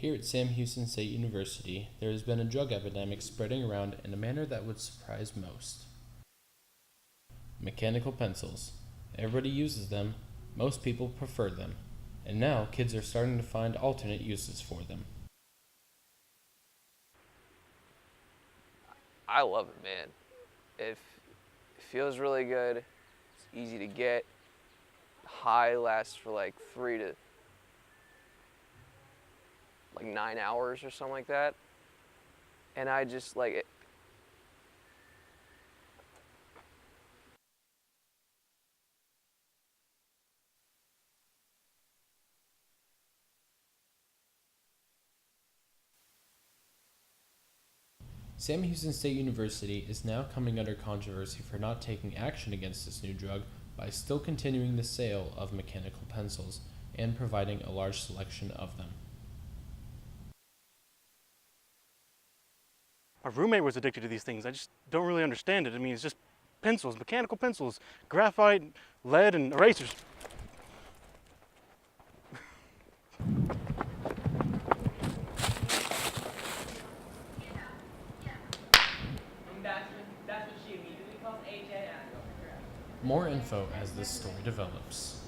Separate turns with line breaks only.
Here at Sam Houston State University, there has been a drug epidemic spreading around in a manner that would surprise most. Mechanical pencils. Everybody uses them, most people prefer them, and now kids are starting to find alternate uses for them.
I love it, man. It feels really good. It's easy to get. High lasts for like 9 hours or something like that. And I just like it.
Sam Houston State University is now coming under controversy for not taking action against this new drug by still continuing the sale of mechanical pencils and providing a large selection of them.
My roommate was addicted to these things. I just don't really understand it. I mean, it's just pencils, mechanical pencils, graphite, lead, and erasers.
That's what she immediately calls AJ.
More info as this story develops.